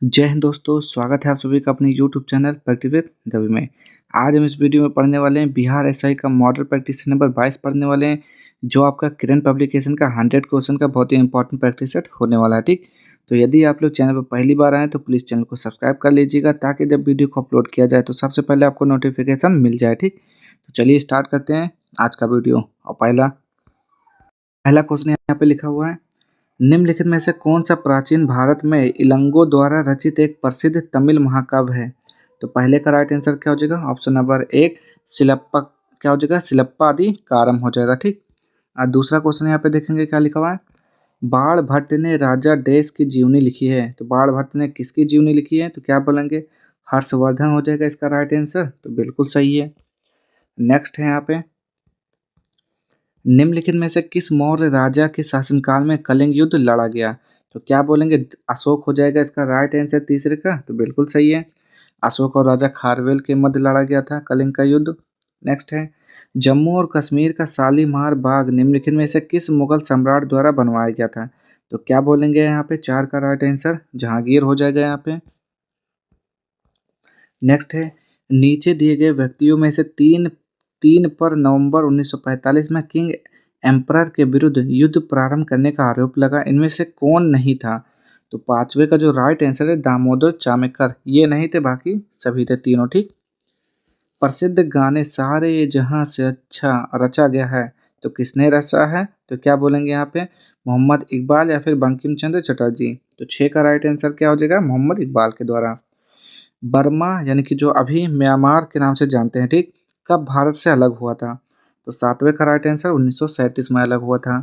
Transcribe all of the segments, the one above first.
जय हिंद दोस्तों, स्वागत है आप सभी का अपने YouTube channel practice with Ravi में। आज हम इस वीडियो में पढ़ने वाले हैं बिहार एसआई का मॉडल प्रैक्टिस नंबर 22 पढ़ने वाले हैं, जो आपका किरण पब्लिकेशन का 100 क्वेश्चन का बहुत ही इंपॉर्टेंट प्रैक्टिस सेट होने वाला है। ठीक, तो यदि आप लोग चैनल पर पहली बार आए तो प्लीज़ चैनल को सब्सक्राइब कर लीजिएगा, ताकि जब वीडियो को अपलोड किया जाए तो सबसे पहले आपको नोटिफिकेशन मिल जाए। ठीक, तो चलिए स्टार्ट करते हैं आज का वीडियो। और पहला पहला क्वेश्चन यहाँ पे लिखा हुआ है, निम्नलिखित में से कौन सा प्राचीन भारत में इलंगो द्वारा रचित एक प्रसिद्ध तमिल महाकाव्य है? तो पहले का राइट आंसर क्या हो जाएगा? ऑप्शन नंबर एक सिलप्पा, क्या हो जाएगा? सिलप्पादि कारम हो जाएगा। ठीक, और दूसरा क्वेश्चन यहाँ पे देखेंगे क्या लिखा हुआ है, बाण भट्ट ने राजा देश की जीवनी लिखी है। तो बाण भट्ट ने किसकी जीवनी लिखी है? तो क्या बोलेंगे? हर्षवर्धन हो जाएगा इसका राइट आंसर। तो बिल्कुल सही है। नेक्स्ट है यहाँ पे, निम्नलिखित में से किस मौर्य राजा के शासनकाल में कलिंग युद्ध लड़ा गया? तो क्या बोलेंगे? अशोक हो जाएगा इसका राइट आंसर तीसरे का। तो बिल्कुल सही है, अशोक और राजा खारवेल के मध्य लड़ा गया था कलिंग का युद्ध। नेक्स्ट है, जम्मू और कश्मीर का शालीमार बाग निम्नलिखित में से किस मुगल सम्राट द्वारा बनवाया गया था? तो क्या बोलेंगे यहाँ पे? चार का राइट आंसर जहांगीर हो जाएगा यहाँ पे। नेक्स्ट है, नीचे दिए गए व्यक्तियों में से तीन तीन पर नवंबर 1945 में किंग एम्परर के विरुद्ध युद्ध प्रारंभ करने का आरोप लगा, इनमें से कौन नहीं था? तो पांचवे का जो राइट आंसर है दामोदर चाणक्य, ये नहीं थे, बाकी सभी थे तीनों। ठीक, प्रसिद्ध गाने सारे जहां से अच्छा रचा गया है, तो किसने रचा है? तो क्या बोलेंगे यहाँ पे? मोहम्मद इकबाल या फिर बंकिम चंद्र चटर्जी। तो छः का राइट आंसर क्या हो जाएगा? मोहम्मद इकबाल के द्वारा। बर्मा यानी कि जो अभी म्यांमार के नाम से जानते हैं, ठीक, कब भारत से अलग हुआ था? तो सातवें का राइट आंसर 1937 में अलग हुआ था।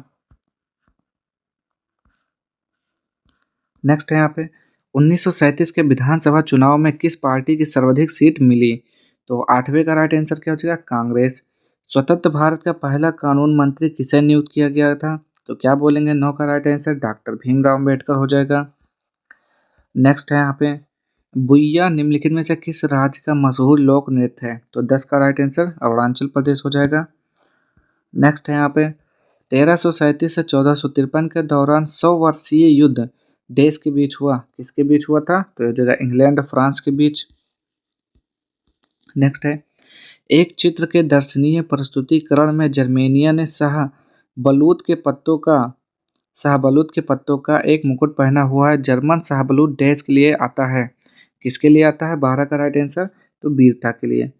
नेक्स्ट है यहाँ पे, 1937 के विधानसभा चुनाव में किस पार्टी की सर्वाधिक सीट मिली? तो आठवें का राइट आंसर क्या हो जाएगा? कांग्रेस। स्वतंत्र भारत का पहला कानून मंत्री किसे नियुक्त किया गया था? तो क्या बोलेंगे? नौ का right answer doctor Bhimrao Ambedkar हो जाएगा। नेक्स्ट है यहाँ पे, बुइया निम्नलिखित में से किस राज्य का मशहूर लोक नृत्य है? तो 10 का राइट आंसर अरुणाचल प्रदेश हो जाएगा। नेक्स्ट है यहाँ पे, 1337 से 1453 के दौरान 100 वर्षीय युद्ध देश के बीच हुआ, किसके बीच हुआ था? तो ये जगह इंग्लैंड और फ्रांस के बीच। नेक्स्ट है, एक चित्र के दर्शनीय प्रस्तुतिकरण में जर्मेनिया ने शाहबलूत के पत्तों का एक मुकुट पहना हुआ है। जर्मन शाहबलूत देश के लिए आता है, किसके लिए आता है? 12 का राइट आंसर तो वीरता के लिए।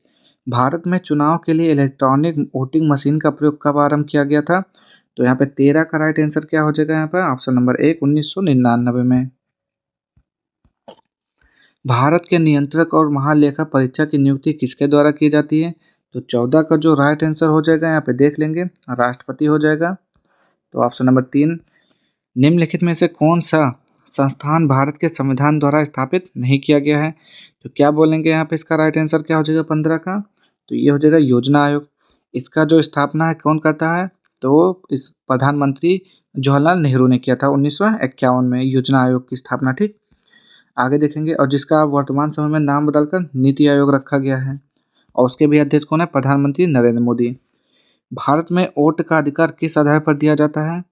भारत में चुनाव के लिए इलेक्ट्रॉनिक वोटिंग मशीन का प्रयोग कब आरंभ किया गया था? तो यहाँ पे 13 का राइट आंसर क्या हो जाएगा? यहाँ पर ऑप्शन नंबर एक 1999 में। भारत के नियंत्रक और महालेखा परीक्षक की नियुक्ति किसके द्वारा की जाती है? तो 14 का जो राइट आंसर हो जाएगा यहाँ पे देख लेंगे, राष्ट्रपति हो जाएगा। तो ऑप्शन नंबर तीन, निम्नलिखित में से कौन सा संस्थान भारत के संविधान द्वारा स्थापित नहीं किया गया है? तो क्या बोलेंगे यहाँ पे? इसका राइट आंसर क्या हो जाएगा 15 का? तो ये हो जाएगा योजना आयोग। इसका जो स्थापना है कौन करता है? तो इस प्रधानमंत्री जवाहरलाल नेहरू ने किया था 1951 में योजना आयोग की स्थापना। ठीक, आगे देखेंगे, और जिसका वर्तमान समय में नाम बदलकर नीति आयोग रखा गया है, और उसके भी अध्यक्ष कौन है? प्रधानमंत्री नरेंद्र मोदी। भारत में वोट का अधिकार किस आधार पर दिया जाता है?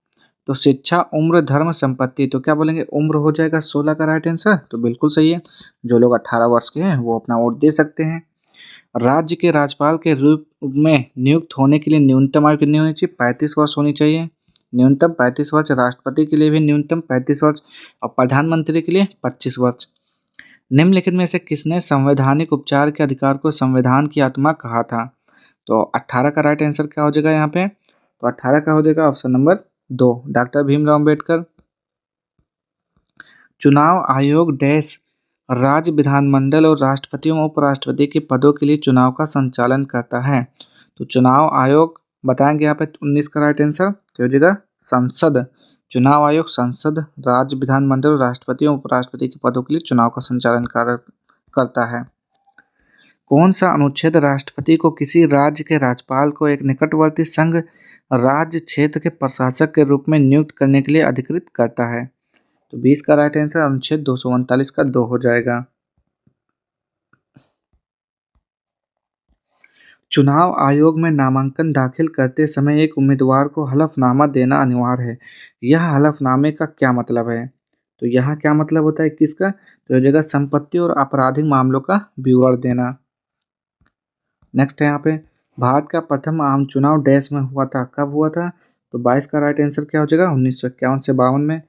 तो शिक्षा, उम्र, धर्म, संपत्ति। तो क्या बोलेंगे? उम्र हो जाएगा 16 का राइट आंसर। तो बिल्कुल सही है, जो लोग 18 वर्ष के हैं वो अपना वोट दे सकते हैं। राज्य के राज्यपाल के रूप में नियुक्त होने के लिए न्यूनतम आयु कितनी होनी चाहिए? 35 वर्ष होनी चाहिए, न्यूनतम 35 वर्ष। राष्ट्रपति के लिए भी न्यूनतम 35 वर्ष, और प्रधानमंत्री के लिए 25 वर्ष। निम्नलिखित में से किसने संवैधानिक उपचार के अधिकार को संविधान की आत्मा कहा था? तो 18 का राइट आंसर क्या हो जाएगा यहाँ पे? तो 18 का हो जाएगा ऑप्शन नंबर दो, डॉक्टर भीमराव अम्बेडकर। चुनाव आयोग डैश राज्य विधानमंडल और राष्ट्रपति एवं उपराष्ट्रपति के पदों के लिए चुनाव का संचालन करता है? तो चुनाव आयोग बताएंगे यहाँ पे 19 का राइट आंसर तो हो जाएगा संसद। चुनाव आयोग संसद, राज्य विधानमंडल और राष्ट्रपति एवं उपराष्ट्रपति के पदों के लिए चुनाव का संचालन करता है। कौन सा अनुच्छेद राष्ट्रपति को किसी राज्य के राज्यपाल को एक निकटवर्ती संघ राज्य क्षेत्र के प्रशासक के रूप में नियुक्त करने के लिए अधिकृत करता है? तो 20 का राइट आंसर अनुच्छेद 239 का 2 हो जाएगा। चुनाव आयोग में नामांकन दाखिल करते समय एक उम्मीदवार को हलफनामा देना अनिवार्य है, यह हलफनामे का क्या मतलब है? तो यहाँ क्या मतलब होता है 21 का, तो हो जाएगा संपत्ति और आपराधिक मामलों का विवरण देना। नेक्स्ट है यहाँ पे भारत का प्रथम आम चुनाव डैश में हुआ था, कब हुआ था, तो 22 का राइट आंसर क्या हो जाएगा 1951 से 52 में।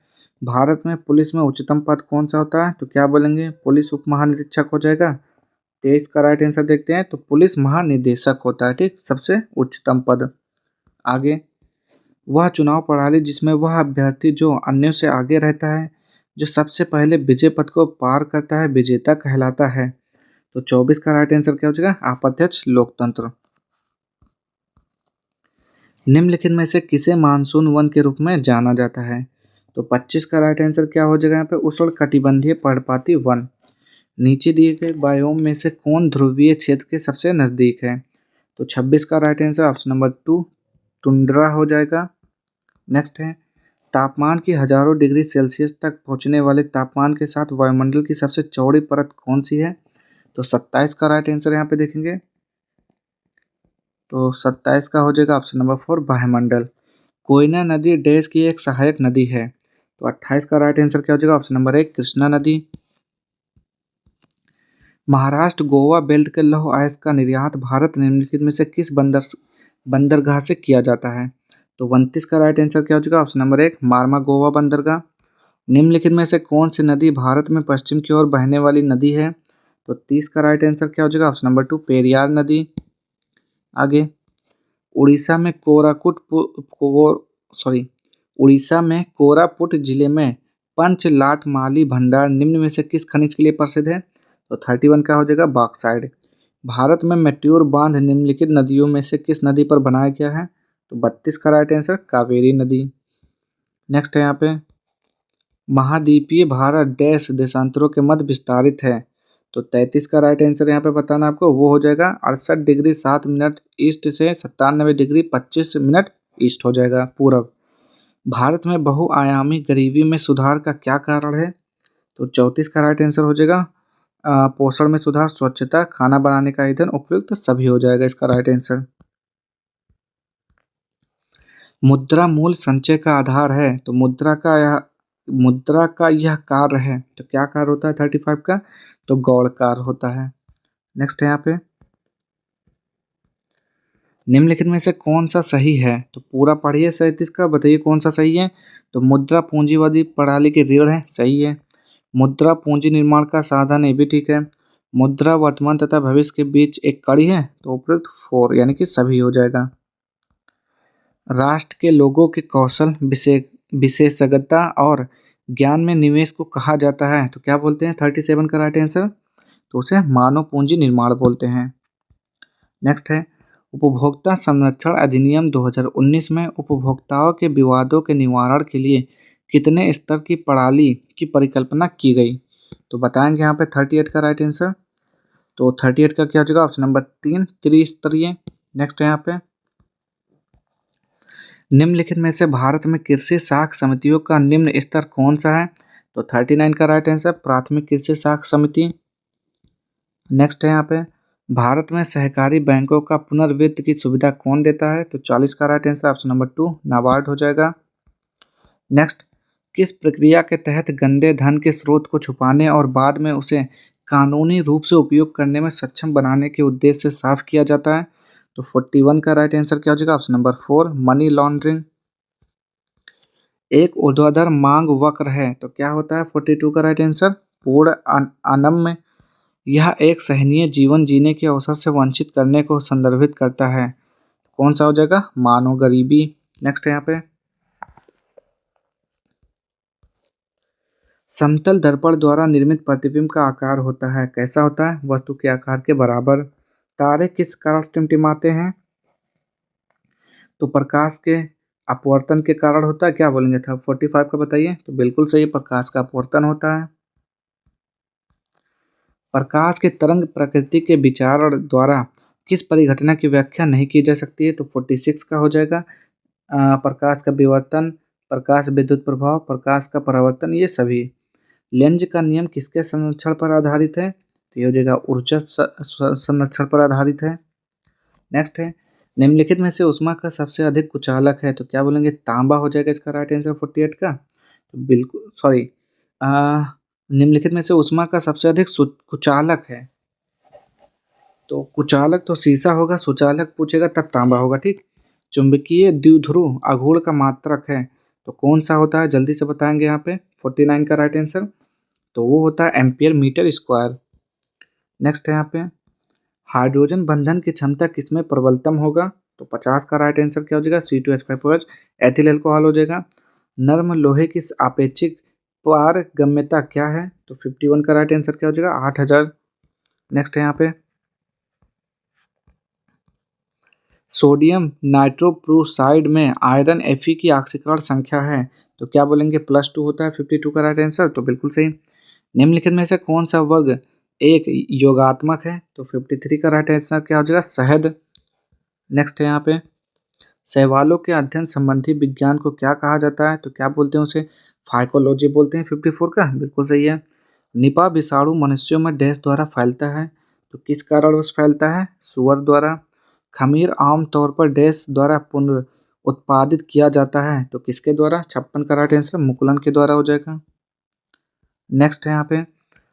भारत में पुलिस में उच्चतम पद कौन सा होता है, तो क्या बोलेंगे पुलिस उप महानिरीक्षक हो जाएगा। 23 का राइट आंसर देखते हैं, तो पुलिस महानिदेशक होता है, ठीक, सबसे उच्चतम पद। आगे, वह चुनाव प्रणाली जिसमें वह अभ्यर्थी जो अन्यों से आगे रहता है, जो सबसे पहले विजय पथ को पार करता है, विजेता कहलाता है। तो 24 का राइट आंसर क्या हो जाएगा अप्रत्यक्ष लोकतंत्र। निम्नलिखित में से किसे मानसून वन के रूप में जाना जाता है, तो 25 का राइट आंसर क्या हो जाएगा यहाँ पे उष्ण कटिबंधीय पर्णपाती वन। नीचे दिए गए बायोम में से कौन ध्रुवीय क्षेत्र के सबसे नजदीक है, तो 26 का right answer option number 2 tundra हो जाएगा। नेक्स्ट है तापमान की हजारों डिग्री सेल्सियस तक पहुंचने वाले तापमान के साथ वायुमंडल की सबसे चौड़ी परत कौन सी है, तो 27 का राइट आंसर यहाँ पे देखेंगे, तो 27 का हो जाएगा ऑप्शन नंबर 4 वायुमंडल। कोयना नदी डैश की एक सहायक नदी है, तो 28 का राइट आंसर क्या हो जाएगा ऑप्शन नंबर 1 कृष्णा नदी। महाराष्ट्र गोवा बेल्ट के लौह अयस्क का निर्यात भारत निम्नलिखित में से किस बंदरगाह से किया जाता है, तो 29 का राइट आंसर क्या हो जाएगा ऑप्शन नंबर 1 मारमा गोवा बंदरगाह। निम्नलिखित में से कौन सी नदी भारत में पश्चिम की ओर बहने वाली नदी है, तो 30 का राइट आंसर क्या हो जाएगा ऑप्शन नंबर 2 पेरियार नदी। आगे, उड़ीसा में उड़ीसा में कोरापुट जिले में पंचलाट माली भंडार निम्न में से किस खनिज के लिए प्रसिद्ध है, तो 31 का हो जाएगा बॉक्साइड। भारत में मैट्योर बांध निम्नलिखित नदियों में से किस नदी पर बनाया गया है, तो 32 का राइट आंसर कावेरी नदी। नेक्स्ट है यहाँ पे महाद्वीपीय भारत डैश देशांतरों के मध्य विस्तारित है, तो 33 का राइट आंसर यहाँ पे बताना आपको वो हो जाएगा 68 डिग्री 7 मिनट ईस्ट से 97 डिग्री 25 मिनट ईस्ट हो जाएगा पूरब। भारत में बहुआयामी गरीबी में सुधार का क्या कारण है, तो 34 का राइट आंसर हो जाएगा पोषण में सुधार, स्वच्छता, खाना बनाने का ईंधन, उपयुक्त सभी हो जाएगा इसका राइट आंसर। मुद्रा मूल संचय का आधार है, तो मुद्रा का यह कार्य है, तो क्या कार्य होता है 35 का, तो गौड़ कार्य होता है। नेक्स्ट है यहाँ पे निम्नलिखित में से कौन सा सही है, तो पूरा पढ़िए 37 का, बताइए कौन सा सही है, तो मुद्रा पूंजीवादी प्रणाली की रीढ़ है, सही है। मुद्रा पूंजी निर्माण का साधन, ये भी ठीक है। मुद्रा वर्तमान तथा भविष्य के बीच एक कड़ी है, तो उपयुक्त 4 यानी कि सभी हो जाएगा। राष्ट्र के लोगों के कौशल विशेषज्ञता और ज्ञान में निवेश को कहा जाता है, तो क्या बोलते हैं 37 का राइट आंसर, तो उसे मानव पूंजी निर्माण बोलते हैं। नेक्स्ट है उपभोक्ता संरक्षण अधिनियम 2019 में उपभोक्ताओं के विवादों के निवारण के लिए कितने स्तर की प्रणाली की परिकल्पना की गई, तो बताएंगे यहाँ पे 38 का राइट आंसर, तो 38 का क्या हो जाएगा ऑप्शन नंबर 3 त्रिस्तरीय। नेक्स्ट है यहाँ पे निम्नलिखित में से भारत में कृषि साख समितियों का निम्न स्तर कौन सा है, तो 39 का राइट आंसर प्राथमिक कृषि साख समिति। नेक्स्ट है यहाँ पे भारत में सहकारी बैंकों का पुनर्वित्त की सुविधा कौन देता है, तो 40 का right answer option number 2 NABARD हो जाएगा। नेक्स्ट, किस प्रक्रिया के तहत गंदे धन के स्रोत को छुपाने और बाद में उसे कानूनी रूप से उपयोग करने में सक्षम बनाने के उद्देश्य से साफ किया जाता है, तो 41 का राइट आंसर क्या हो जाएगा ऑप्शन नंबर 4 मनी लॉन्ड्रिंग। एक ऊर्ध्वाधर मांग वक्र है, तो क्या होता है 42 का राइट आंसर पूर्ण अनम्य। यह एक सहनीय जीवन जीने के अवसर से वंचित करने को संदर्भित करता है, कौन सा हो जाएगा मानव गरीबी। नेक्स्ट है यहाँ पे समतल दर्पण द्वारा निर्मित प्रतिबिंब का आकार होता है, कैसा होता है वस्तु के आकार के बराबर। तारे किस कारण टिमटिमाते हैं, तो प्रकाश के अपवर्तन के कारण होता है, क्या बोलेंगे था 45 का बताइए, तो बिल्कुल सही प्रकाश का अपवर्तन होता है। प्रकाश की तरंग प्रकृति के विचार द्वारा किस परिघटना की व्याख्या नहीं की जा सकती है, तो 46 का हो जाएगा प्रकाश का विवर्तन, प्रकाश विद्युत प्रभाव, प्रकाश का परावर्तन, ये सभी। लेंज का नियम किसके संरक्षण पर आधारित है, तो ये हो जाएगा ऊर्जा संरक्षण पर आधारित है। नेक्स्ट है निम्नलिखित में से ऊष्मा का सबसे अधिक कुचालक है, तो क्या बोलेंगे तांबा हो जाएगा इसका राइट आंसर 48 का, तो बिल्कुल सॉरी अ, निम्नलिखित में से ऊष्मा का सबसे अधिक कुचालक है। तो कुचालक तो शीशा होगा, सुचालक पूछेगा तब तांबा होगा, ठीक। चुंबकीय द्विध्रुव आघूर्ण का मात्रक है, तो कौन सा होता है, जल्दी से बताएंगे यहाँ पे। 49 का राइट आंसर, तो वो होता है एम्पियर मीटर स्क्वायर। नेक्स्ट है यहाँ पे, हाइड्रोजन बंधन की क्षमता किसमें प्रबलतम होगा, तो 50 का राइट आंसर क्या हो जाएगा, C2H5OH एथिल अल्कोहल हो जाएगा। नर्म लोहे की आपेक्षिक पारगम्यता क्या है, तो 51 का राइट आंसर क्या हो जाएगा, 8000। नेक्स्ट है यहाँ पे, सोडियम नाइट्रोप्रूसाइड में आयरन Fe की ऑक्सीकरण संख्या है, तो क्या बोलेंगे, +2 होता है। 52 का राइट आंसर, तो बिल्कुल सही। निम्नलिखित में से कौन सा वर्ग एक योगात्मक है, तो 53 का राइट आंसर क्या हो जाएगा, शहद। नेक्स्ट है यहाँ पे, शैवालों के अध्ययन संबंधी विज्ञान को क्या कहा जाता है, तो क्या बोलते हैं उसे, फाइकोलॉजी बोलते हैं। 54 का बिल्कुल सही है। निपा विषाणु मनुष्यों में डैश द्वारा फैलता है, तो किस कारणवश फैलता है, सुअर द्वारा। खमीर आमतौर पर डैश द्वारा पुनरुत्पादित किया जाता है, तो किसके द्वारा, 56 का राइट आंसर मुकुलन के द्वारा हो जाएगा। नेक्स्ट है यहाँ पे,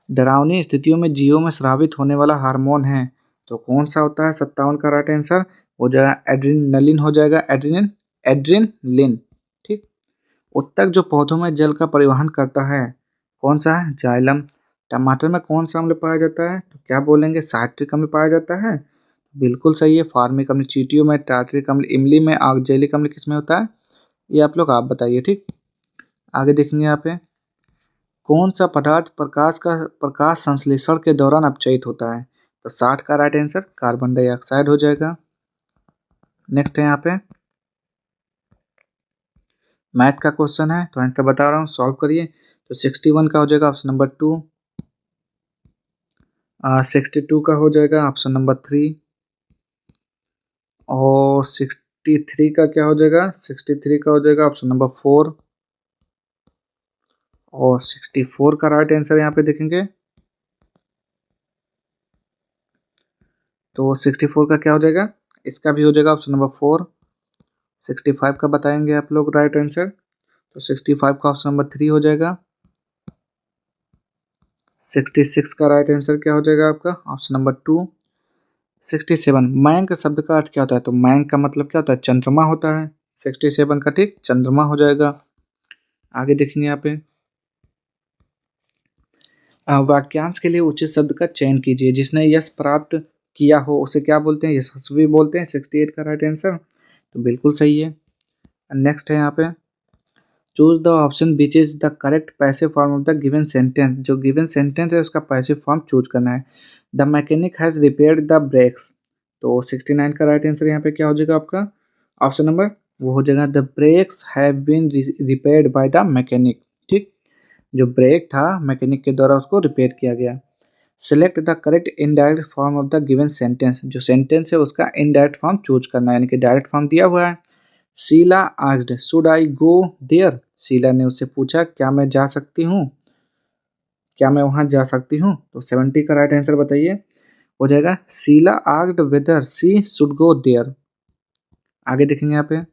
डरावनी स्थितियों में जीवों में स्रावित होने वाला हार्मोन है, तो कौन सा होता है, 57 का राइट आंसर हो जाएगा एड्रीनलिन हो जाएगा, एड्रीनलिन, ठीक। उत्तक जो पौधों में जल का परिवहन करता है, कौन सा है, जाइलम। टमाटर में कौन सा अम्ल पाया जाता है, तो क्या बोलेंगे, साइट्रिक अम्ल पाया जाता है, बिल्कुल सही है। फार्मिक अम्ल चींटियों में, टार्टरिक अम्ल इमली में, ऑक्जेलिक अम्ल किसमें होता है, ये आप बताइए, ठीक। आगे देखेंगे यहाँ पे, कौन सा पदार्थ प्रकाश संश्लेषण के दौरान अपचयित होता है, तो 60 का राइट आंसर कार्बन डाइऑक्साइड हो जाएगा। नेक्स्ट है यहाँ पे, मैथ का क्वेश्चन है, तो आंसर बता रहा हूँ, सॉल्व करिए। तो 61 का हो जाएगा ऑप्शन नंबर 2, 62 का हो जाएगा ऑप्शन नंबर 3, और 63 का क्या हो जाएगा, 63 का हो जाएगा ऑप्शन नंबर 4, और 64 का राइट आंसर यहाँ पे देखेंगे, तो 64 का क्या हो जाएगा, इसका भी हो जाएगा ऑप्शन नंबर 4। 65 का बताएंगे आप लोग राइट आंसर, तो 65 का ऑप्शन नंबर 3 हो जाएगा। 66 का राइट आंसर क्या हो जाएगा आपका, ऑप्शन नंबर 2। 67, मयंक शब्द का अर्थ क्या होता है, तो मयंक का मतलब क्या होता है, चंद्रमा होता है। 67 का ठीक चंद्रमा हो जाएगा। आगे देखेंगे यहाँ पे, वाक्यांश के लिए उचित शब्द का चयन कीजिए, जिसने यश प्राप्त किया हो उसे क्या बोलते हैं, यशस्वी बोलते हैं। 68 का राइट आंसर, तो बिल्कुल सही है। नेक्स्ट है यहाँ पे, choose the option which is the correct passive form of the given sentence, जो गिवन सेंटेंस है उसका पैसिव फॉर्म चूज करना है। The mechanic has repaired the brakes, तो 69 का राइट आंसर यहाँ पे क्या हो जाएगा आपका, ऑप्शन नंबर वो हो जाएगा, the brakes have been repaired by the mechanic, ठीक। जो ब्रेक था मैकेनिक के द्वारा उसको रिपेयर किया गया। Select the correct indirect form of the given sentence, जो सेंटेंस है उसका इनडायरेक्ट फॉर्म चूज करना है, यानी कि डायरेक्ट फॉर्म दिया हुआ है। Sheela asked should I go there, Sheela ने उससे पूछा क्या मैं जा सकती हूँ, क्या मैं वहां जा सकती हूँ, तो 70 का राइट आंसर बताइए, हो जाएगा Sheela asked whether she should go there. आगे देखेंगे यहाँ पे,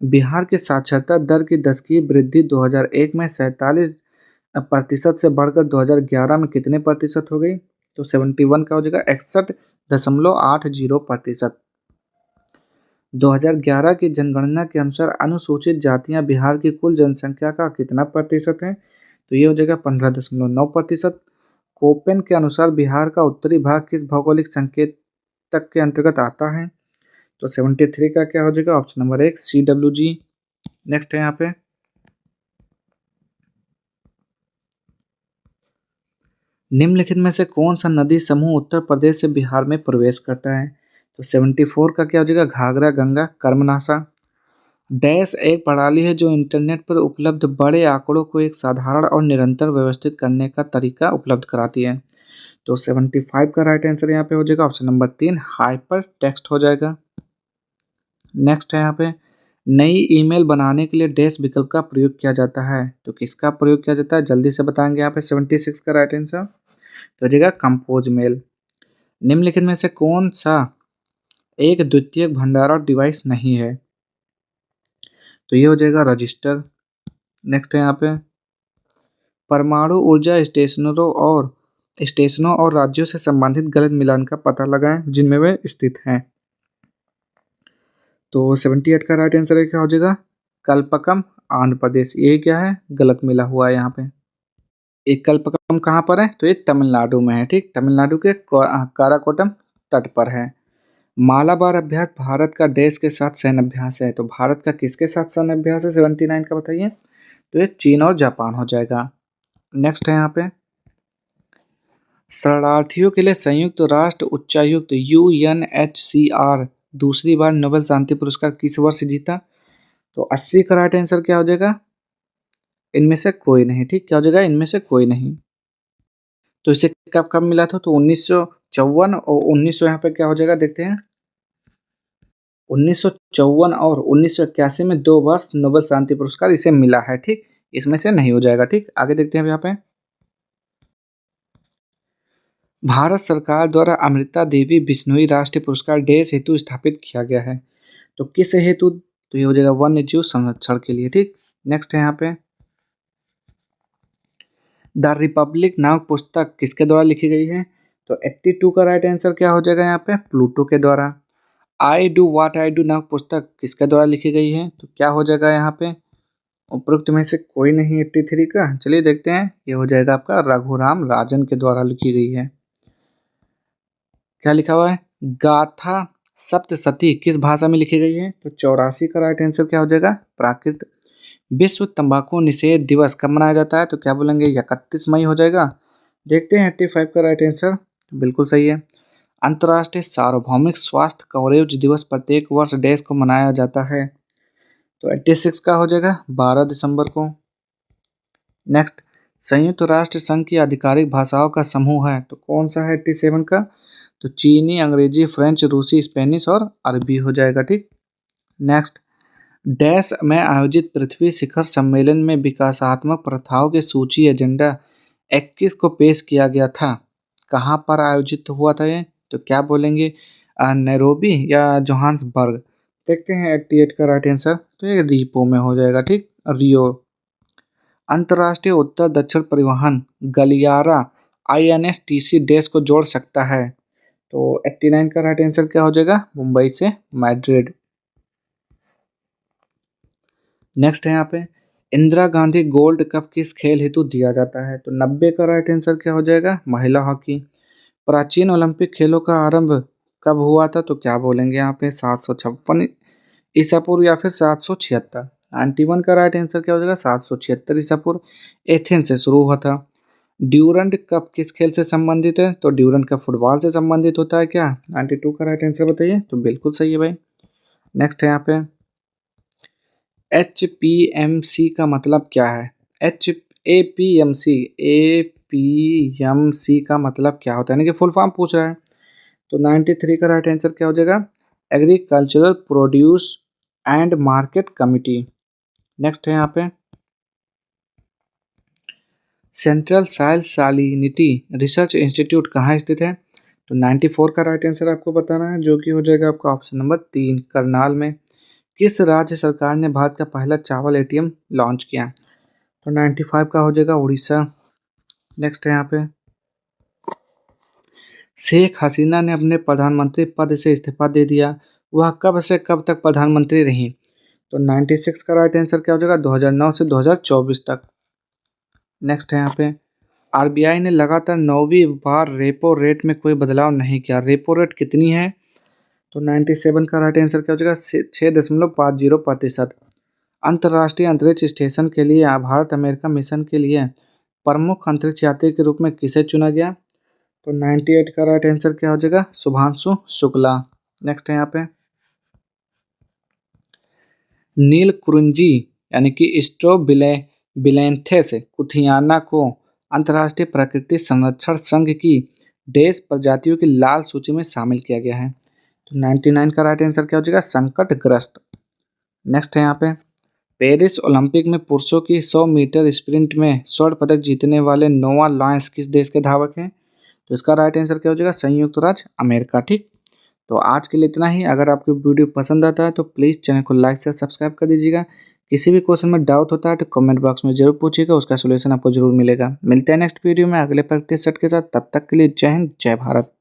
बिहार की साक्षरता दर की दशकीय वृद्धि 2001 में 47% से बढ़कर 2011 में कितने प्रतिशत हो गई, तो 71 का हो जाएगा 61.80%। 2011 की जनगणना के अनुसार अनुसूचित जातियां बिहार की कुल जनसंख्या का कितना प्रतिशत है, तो ये हो जाएगा 15.9%। कोपेन के अनुसार बिहार का उत्तरी भाग किस भौगोलिक संकेतक के अंतर्गत आता है, तो 73 का क्या हो जाएगा, ऑप्शन नंबर 1 CWG। नेक्स्ट है यहाँ पे, निम्नलिखित में से कौन सा नदी समूह उत्तर प्रदेश से बिहार में प्रवेश करता है, तो 74 का क्या हो जाएगा, घाघरा, गंगा, कर्मनाशा। डैश एक प्रणाली है जो इंटरनेट पर उपलब्ध बड़े आंकड़ों को एक साधारण और निरंतर व्यवस्थित करने का तरीका उपलब्ध कराती है, तो 75 का राइट आंसर यहाँ पे हो जाएगा ऑप्शन नंबर 3 हाइपर टेक्स्ट हो जाएगा। नेक्स्ट है यहाँ पे, नई ईमेल बनाने के लिए डैश विकल्प का प्रयोग किया जाता है, तो किसका प्रयोग किया जाता है, जल्दी से बताएंगे यहाँ पे। 76 का राइट आंसर तो हो जाएगा कंपोज मेल। निम्नलिखित में से कौन सा एक द्वितीयक भंडारण डिवाइस नहीं है, तो ये हो जाएगा रजिस्टर। नेक्स्ट है यहाँ पे, परमाणु ऊर्जा स्टेशनों और राज्यों से संबंधित गलत मिलान का पता लगाएं जिनमें वे स्थित हैं। तो 78 का राइट आंसर है क्या हो जाएगा? कल्पकम, आंध्र प्रदेश। ये क्या है? गलत मिला हुआ है यहाँ पे। एक कल्पकम कहाँ पर है? तो ये तमिलनाडु में है। ठीक, तमिलनाडु के काराकोटम तट पर है। मालाबार अभ्यास भारत का देश के साथ सैन्य अभ्यास है। तो भारत का किसके साथ सैन्य अभ्यास है 79 का बताइए? तो ये चीन और जापान हो जाएगा। नेक्स्ट है यहाँ पे, शरणार्थियों के लिए संयुक्त राष्ट्र उच्चायुक्त UNHCR दूसरी बार नोबेल शांति पुरस्कार किस वर्ष जीता? तो 80 का राइट आंसर क्या हो जाएगा? इनमें से कोई नहीं। ठीक, क्या हो जाएगा? इनमें से कोई नहीं। तो इसे कब कब मिला था? तो 1954 और 1900 यहाँ पे क्या हो जाएगा देखते हैं। 1954 और 1981 में 2 बार नोबेल शांति पुरस्कार इसे मिला है। ठीक, इसमें से नहीं हो जाएगा। ठीक, आगे देखते हैं यहाँ पे, भारत सरकार द्वारा अमृता देवी बिश्नोई राष्ट्रीय पुरस्कार देश हेतु स्थापित किया गया है। तो किस हेतु? तो ये हो जाएगा वन्य जीव संरक्षण के लिए। ठीक, नेक्स्ट है यहाँ पे, द रिपब्लिक नामक पुस्तक किसके द्वारा लिखी गई है? तो 82 का राइट आंसर क्या हो जाएगा यहाँ पे? प्लूटो के द्वारा। I do what I do नामक पुस्तक किसके द्वारा लिखी गई है? तो क्या हो जाएगा यहाँ पे? उपरोक्त में से कोई नहीं 83 का। चलिए देखते हैं, ये हो जाएगा आपका रघुराम राजन के द्वारा लिखी गई है। क्या लिखा हुआ है? गाथा सप्तशती किस भाषा में लिखी गई है? तो 84 का राइट आंसर क्या हो जाएगा? प्राकृत। विश्व तंबाकू निषेध दिवस कब मनाया जाता है? तो क्या बोलेंगे? 31 मई हो जाएगा। देखते हैं 85 का राइट आंसर। बिल्कुल सही है। अंतर्राष्ट्रीय सार्वभौमिक स्वास्थ्य कवरेज दिवस प्रत्येक वर्ष डैश को मनाया जाता है। तो 86 का हो जाएगा 12 दिसंबर को। नेक्स्ट, संयुक्त राष्ट्र संघ की आधिकारिक भाषाओं का समूह है। तो कौन सा है 87 का? तो चीनी, अंग्रेजी, फ्रेंच, रूसी, स्पेनिश और अरबी हो जाएगा। ठीक, नेक्स्ट, डैश में आयोजित पृथ्वी शिखर सम्मेलन में विकासात्मक प्रथाओं की सूची एजेंडा 21 को पेश किया गया था। कहाँ पर आयोजित हुआ था ये? तो क्या बोलेंगे? नैरोबी या जोहान्सबर्ग? देखते हैं 88 का राइट आंसर। तो ये रिपो में हो जाएगा। ठीक, रियो। अंतर्राष्ट्रीय उत्तर दक्षिण परिवहन गलियारा INSTC देश को जोड़ सकता है। तो 89 का राइट आंसर क्या हो जाएगा? मुंबई से मैड्रिड। नेक्स्ट है यहाँ पे, इंदिरा गांधी गोल्ड कप किस खेल हेतु दिया जाता है? तो 90 का राइट आंसर क्या हो जाएगा? महिला हॉकी। प्राचीन ओलंपिक खेलों का आरंभ कब हुआ था? तो क्या बोलेंगे यहाँ पे? 756 ईसा पूर्व या फिर 776? 91 का राइट आंसर क्या हो जाएगा? 776 ईसा पूर्व। एथेंस से शुरू हुआ था। ड्यूरंड कप किस खेल से संबंधित है? तो ड्यूरंड कप फुटबॉल से संबंधित होता है क्या? 92 का राइट आंसर बताइए। तो बिल्कुल सही है भाई। नेक्स्ट है यहाँ पे, HPMC का मतलब क्या है? APMC का मतलब क्या होता है, यानी कि फुल फॉर्म पूछ रहा है। तो 93 का राइट आंसर क्या हो जाएगा? Agricultural produce and market committee. Next है यहाँ पे, सेंट्रल साइल सालिनिटी रिसर्च इंस्टीट्यूट कहाँ स्थित है? तो 94 का राइट आंसर आपको बताना है, जो कि हो जाएगा आपका ऑप्शन नंबर 3, करनाल में। किस राज्य सरकार ने भारत का पहला चावल ATM लॉन्च किया? तो 95 का हो जाएगा उड़ीसा। नेक्स्ट है यहाँ पे, शेख हसीना ने अपने प्रधानमंत्री पद से इस्तीफा दे दिया, वह कब से कब तक प्रधानमंत्री रही? तो 96 का राइट आंसर क्या हो जाएगा? 2009 से 2024 तक। नेक्स्ट है यहाँ पे, RBI ने लगातार 9वीं बार रेपो रेट में कोई बदलाव नहीं किया, रेपो रेट कितनी है? तो 97 का राइट आंसर क्या हो जाएगा? 6.50%। अंतर्राष्ट्रीय अंतरिक्ष स्टेशन के लिए भारत अमेरिका मिशन के लिए प्रमुख अंतरिक्ष यात्री के रूप में किसे चुना गया? तो 98 का राइट आंसर क्या हो जाएगा? शुभांशु शुक्ला। नेक्स्ट है यहाँ पे, नीलकुरिंजी यानी कि स्ट्रोबिलेंथेस कुथियाना को अंतर्राष्ट्रीय प्रकृति संरक्षण संघ की देश प्रजातियों की लाल सूची में शामिल किया गया है। तो 99 का राइट आंसर क्या हो जाएगा? संकटग्रस्त। नेक्स्ट है यहाँ पे, पेरिस ओलंपिक में पुरुषों की 100 मीटर स्प्रिंट में स्वर्ण पदक जीतने वाले नोआ लॉयंस किस देश के धावक हैं? तो इसका राइट आंसर क्या हो जाएगा? संयुक्त राज्य अमेरिका। ठीक, तो आज के लिए इतना ही। अगर आपको वीडियो पसंद आता है तो प्लीज़ चैनल को लाइक से सब्सक्राइब कर दीजिएगा, किसी भी क्वेश्चन में डाउट होता है तो कमेंट बॉक्स में जरूर पूछिएगा, उसका सोल्यूशन आपको जरूर मिलेगा। मिलते हैं नेक्स्ट वीडियो में अगले प्रैक्टिस सेट के साथ, तब तक के लिए जय हिंद जय भारत।